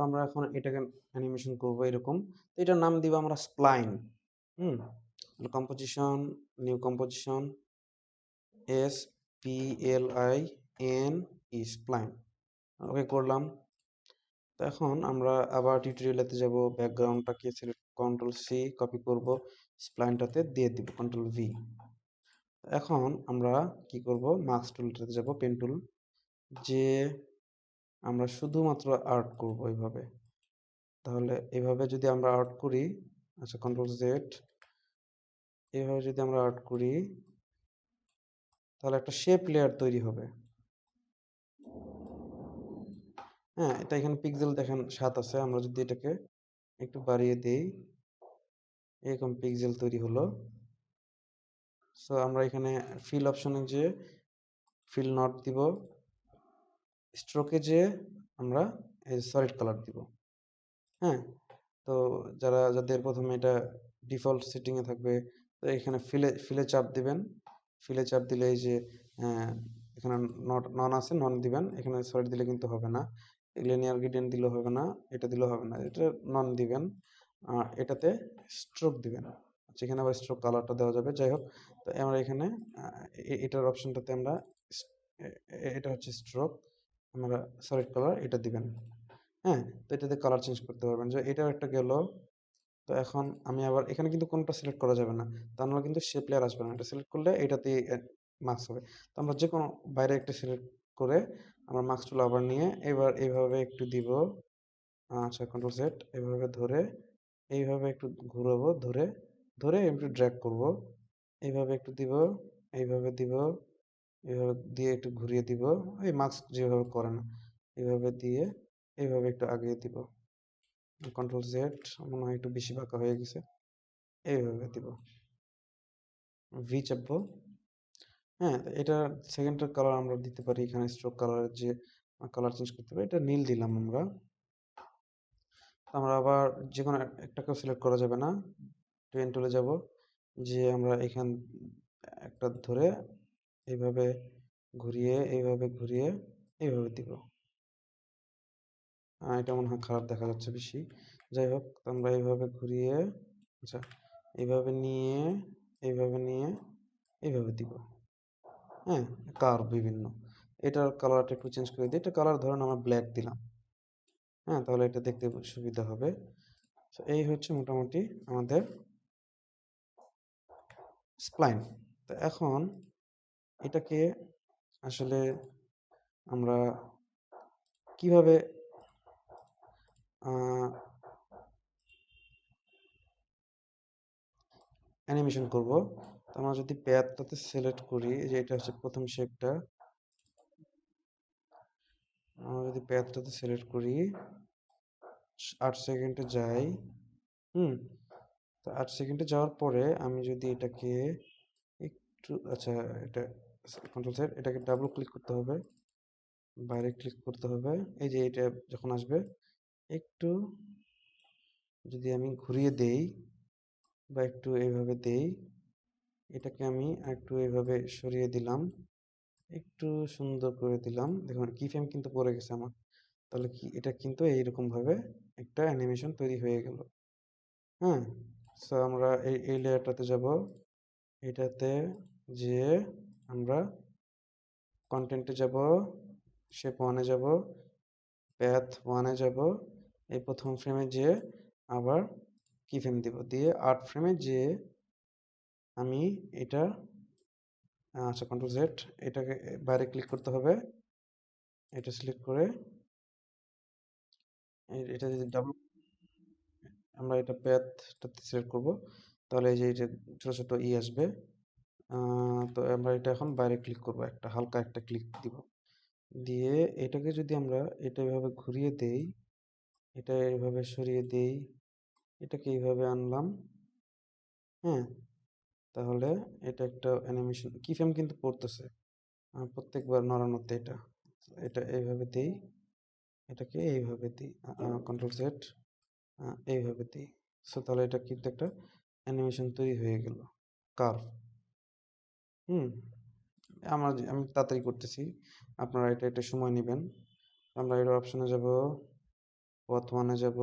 আমরা এখন এটাকে অ্যানিমেশন করব এরকম। তো এটার নাম দিব আমরা স্প্লাইন। হুম, composition, new composition, SPLIN spline. Okay করলাম। তো এখন আমরা আবার টিউটোরিয়ালেতে যাব, ব্যাকগ্রাউন্ডটাকে সিলেক্ট কন্ট্রোল সি কপি করব, স্প্লাইনটাতে দিয়ে দিব কন্ট্রোল ভি। এখন আমরা কি করব, মাস্ক টুলটাতে যাব, পেন টুল, যে আমরা শুধুমাত্র আর্ট করব এইভাবে। তাহলে এইভাবে যদি আমরা আর্ট করি, আচ্ছা কন্ট্রোল জেড, এইভাবে যদি আমরা আর্ট করি তাহলে একটা শেপ লেয়ার তৈরি হবে। হ্যাঁ, এটা এখানে পিক্সেল দেখেন 7 আছে। আমরা যদি এটাকে একটু বাড়িয়ে দেই, এরকম পিক্সেল তৈরি হলো। সো আমরা এখানে ফিল অপশনে যে ফিল নট দিব, স্ট্রোকে যে আমরা সলিড কালার দিব। হ্যাঁ, তো যাদের প্রথমে এটা ডিফল্ট সেটিং এ থাকবে, তো এখানে ফিলে চাপ দিবেন। ফিলে চাপ দিলে এই যে এখানে নন আছে, নন দিবেন। এখানে সলিড দিলে কিন্তু হবে না, লিনিয়ার গ্রেডিয়েন্ট দিলেও হবে না, এটা দিলেও হবে না, এটা নন দিবেন। এটাতে স্ট্রোক দিবেন, যেখানে আবার স্ট্রোক কালারটা দেওয়া যাবে। যাই হোক, তো আমরা এখানে এটার অপশনটাতে আমরা এটা হচ্ছে স্ট্রোক, আমরা সলিড কালার এটা দিবেন। হ্যাঁ, তো এটাতে কালার চেঞ্জ করতে পারবেন, যে এটাও একটা গেল। তো এখন আমি আবার এখানে কিন্তু কোনটা সিলেক্ট করা যাবে না, তা নাহলে কিন্তু শেপ লেয়ার আসবে না। এটা সিলেক্ট করলে এটাতেই মার্কস হবে। তো আমরা যে কোনো বাইরে একটা সিলেক্ট করে আমরা মার্কস টুল আবার নিয়ে এবার এইভাবে একটু দিব। আচ্ছা কন্ট্রোল সেট, এইভাবে ধরে এইভাবে একটু ঘুরাবো, ধরে ধরে একটু ড্র্যাগ করব, এইভাবে একটু দিব, এইভাবে দিব, এইভাবে দিয়ে একটু ঘুরিয়ে দিব, এই মার্কস যেভাবে করে না এইভাবে দিয়ে এইভাবে একটু আগিয়ে দিব। কন্ট্রোল জেড, মনে হয় একটু বেশি বাঁকা হয়ে গেছে, এইভাবে দিব, ভি চাপবো। হ্যাঁ, তো এটা সেকেন্ডের কালার আমরা দিতে পারি, এখানে স্ট্রোক কালারের যে কালার চেঞ্জ করতে পারি, এটা নীল দিলাম আমরা। আমরা আবার যে কোনো একটাকেও সিলেক্ট করা যাবে না, পেন টুলে যাব, যে আমরা এখান একটা ধরে এইভাবে ঘুরিয়ে এইভাবে ঘুরিয়ে এইভাবে দিব। এটা মনে হয় খারাপ দেখা যাচ্ছে বেশি। যাই হোক, আমরা এইভাবে ঘুরিয়ে, আচ্ছা এইভাবে নিয়ে এইভাবে নিয়ে এইভাবে দিব। হ্যাঁ, কার্ভ বিভিন্ন। এটার কালারটা একটু চেঞ্জ করে দিই, এটা কালার ধরেন আমরা ব্ল্যাক দিলাম। হ্যাঁ, তাহলে এটা দেখতে সুবিধা হবে। তো এই হচ্ছে মোটামুটি আমাদের স্প্লাইন। তো এখন এটাকে আসলে আমরা কিভাবে অ্যানিমেশন করব। তো আমরা যদি প্যাথটাতে সিলেক্ট করি, যে এটা হচ্ছে প্রথম শেপটা, আমরা যদি প্যাথটাতে সিলেক্ট করি, 8 সেকেন্ডে যাই। হুম, তো 8 সেকেন্ডে যাওয়ার পরে আমি যদি এটাকে একটু, আচ্ছা এটা কন্ট্রোল সেট, এটাকে ডাবল ক্লিক করতে হবে, বাইরে ক্লিক করতে হবে। এই যে এটা যখন আসবে, একটু যদি আমি ঘুরিয়ে দেই বা একটু এইভাবে দেই, এটাকে আমি একটু এইভাবে সরিয়ে দিলাম, একটু সুন্দর করে দিলাম। দেখুন কি ফ্রেম কিন্তু পড়ে গেছে আমার। তাহলে কি এটা কিন্তু এইরকম ভাবে একটা অ্যানিমেশন তৈরি হয়ে গেল। হ্যাঁ, সো আমরা এই লেয়ারটাতে যাব, এটাতে যে আমরা কন্টেন্টে যাব, শেপ ওয়ানে যাব, প্যাথ ওয়ানে যাব, এই প্রথম ফ্রেমে যে আবার কি ফ্রেম দিব, দিয়ে 8 ফ্রেমে যে আমি এটা, আচ্ছা কন্ট্রোল জেড, এটাকে বাইরে ক্লিক করতে হবে, এটা সিলেক্ট করে এটা যদি ডাবল, আমরা এটা প্যাথটাতে সিলেক্ট করব, তাহলে এই যে এটা ছোট ছোট আসবে। তো আমরা এটা এখন বাইরে ক্লিক করব, একটা হালকা একটা ক্লিক দিব, দিয়ে এটাকে যদি আমরা এটা এভাবে ঘুরিয়ে দেই, এটা এইভাবে সরিয়ে দেই, এটাকে এইভাবে আনলাম। হ্যাঁ, তাহলে এটা একটা অ্যানিমেশন কি ফ্রেম কিন্তু পড়তেছে প্রত্যেকবার নড়ানোতে। এটা এটা এইভাবে দেই, এটাকে এইভাবে দিই, কন্ট্রোল সেট, এইভাবে দিই। সো তাহলে এটা কিন্তু একটা অ্যানিমেশন তৈরি হয়ে গেল, কার্ভ। হুম, আমি তাড়াতাড়ি করতেছি, আপনারা এটা সময় নেবেন। আমরা এর অপশনে যাব, পথ 1 এ যাব,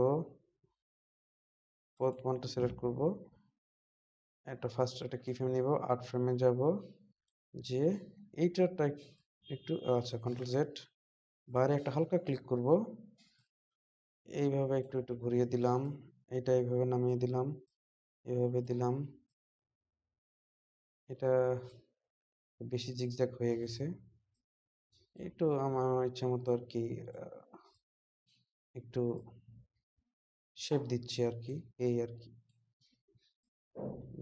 পথ 1 টা সিলেক্ট করব, ফার্স্ট একটা কি ফ্রেম নিব, আর্ট ফ্রেমে যাব, যে এইটার টাইপ একটু আচ্ছা কন্ট্রোল জেড, বাইরে একটা হালকা ক্লিক করব, এইভাবে একটু একটু ঘুরিয়ে দিলাম, এটা এইভাবে নামিয়ে দিলাম, এভাবে দিলাম, এটা বেশি জিগজ্যাগ হয়ে গেছে, একটু আমার ইচ্ছা মতো আর কি একটু শেপ দিচ্ছি আর কি, এই আর কি।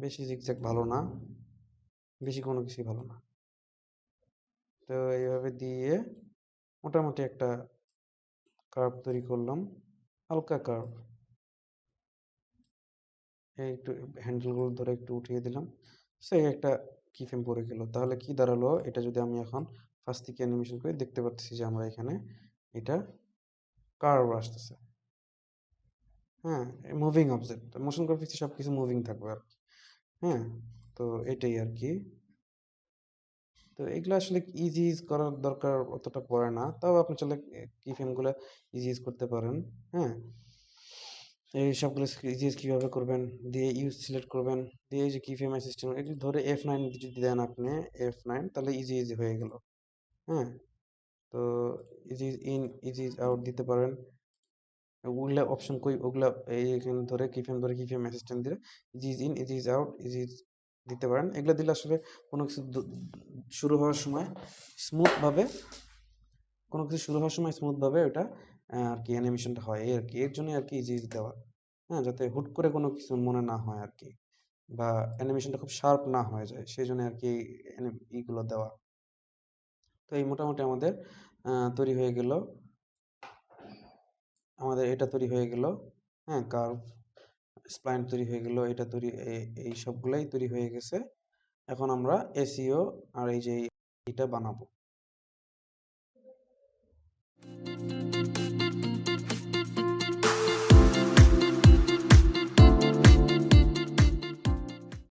বেশি জিগজ্যাগ ভালো না, বেশি কোনো কিছুই ভালো না। তো এইভাবে দিয়ে মোটামুটি একটা কার্ভ তৈরি করলাম, হালকা কার্ভ। এই একটু হ্যান্ডেলগুলো ধরে একটু উঠিয়ে দিলাম, সেই একটা কি ফ্রেম পড়ে গেল। তাহলে কি দাঁড়ালো, এটা যদি আমি এখন ফার্স্ট থেকে অ্যানিমেশন করে দেখতে পাচ্ছি যে আমরা এখানে এটা কার্ভ আসতেছে। হ্যাঁ, মুভিং অবজেক্ট, মোশন গ্রাফিক্সে সব কিছু মুভিং থাকবে আর কি। হ্যাঁ, তো এটাই আর কি। তো এগুলো আসলে ইজি ইউজ করার দরকার অতটা পড়ে না, তাও আপনি চাইলে কি ফ্রেমগুলো ইজি ইউজ করতে পারেন। হ্যাঁ, এই সবগুলো ইজি ইউজ কীভাবে করবেন, দিয়ে ইউজ সিলেক্ট করবেন, দিয়ে এই যে কি ফ্রেম অ্যাসিস্ট্যান্ট এটি ধরে F9 যদি দেন আপনি, F9, তাহলে ইজি ইজি হয়ে গেল। হ্যাঁ, তো ইজি ইন ইজি আউট দিতে পারেন, ওগুলা অপশন কই ওগুলা, এই এখানে ধরে কি ফ্রেম ধরে কি ফ্রেম অ্যাসিস্ট্যান্ট দিলে easy in easy out easy দিতে পারেন। এগুলো দিলে আসলে কোনো কিছু শুরু হওয়ার সময় স্মুথ ভাবে, কোনো কিছু শুরু হওয়ার সময় স্মুথ ভাবে ওটা আর কি অ্যানিমেশনটা হয়, এই আর কি। এর জন্য আর কি ইজি ইজি দেওয়া। হ্যাঁ, যাতে হুট করে কোনো কিছু মনে না হয় আর কি, বা অ্যানিমেশনটা খুব শার্প না হয়ে যায়, সেই জন্য আর কি এইগুলো দেওয়া। তো এই মোটামুটি আমাদের তৈরি হয়ে গেল, আমাদের এটা তৈরি হয়ে গেল। হ্যাঁ, কার্ভ স্প্লাইন তৈরি হয়ে গেল, এটা তৈরি, এই সবগুলাই তৈরি হয়ে গেছে। এখন আমরা এসইও আর এই যে এটা বানাবো।